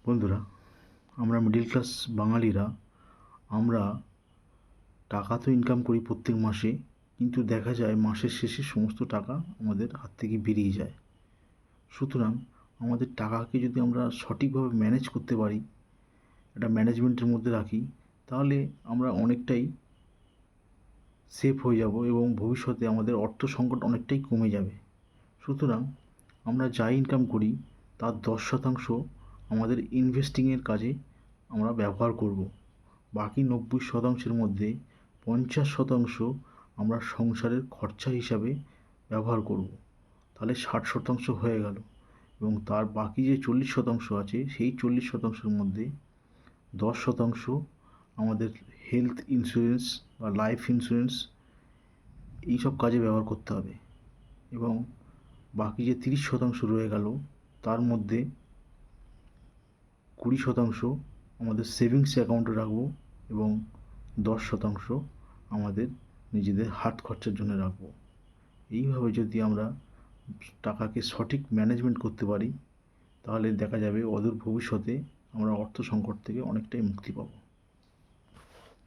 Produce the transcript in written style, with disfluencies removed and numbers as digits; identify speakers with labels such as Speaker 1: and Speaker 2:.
Speaker 1: বন্ধুরা, আমরা middle class বাঙালিরা আমরা টাকা তো ইনকাম করি প্রত্যেক মাসে, কিন্তু দেখা যায় মাসের শেষে সমস্ত টাকা আমাদের হাত থেকে বেরিয়ে যায়। সুতরাং আমাদের টাকাকে যদি আমরা সঠিকভাবে ম্যানেজ করতে পারি, একটা ম্যানেজমেন্টের মধ্যে রাখি, তাহলে আমরা অনেকটাই সেফ হয়ে যাব এবং ভবিষ্যতে আমাদের অর্থ সংকট অনেকটাই কমে যাবে। সুতরাং আমরা যা ইনকাম করি তার 10% আমাদের ইনভেস্টিংয়ের কাজে আমরা ব্যবহার করব। বাকি 90%-এর মধ্যে 50% আমরা সংসারের খরচা হিসাবে ব্যবহার করব। তাহলে 60% হয়ে গেল, এবং তার বাকি যে 40% আছে সেই 40%-এর মধ্যে 10% আমাদের হেলথ ইন্স্যুরেন্স বা লাইফ ইন্স্যুরেন্স এইসব কাজে ব্যবহার করতে হবে, এবং বাকি যে 30% রয়ে গেল তার মধ্যে 20% আমাদের সেভিংস অ্যাকাউন্টে রাখবো এবং 10% আমাদের নিজেদের হাত খরচার জন্য রাখবো। এইভাবে যদি আমরা টাকাকে সঠিক ম্যানেজমেন্ট করতে পারি, তাহলে দেখা যাবে অদূর ভবিষ্যতে আমরা অর্থ সংকট থেকে অনেকটাই মুক্তি পাবো।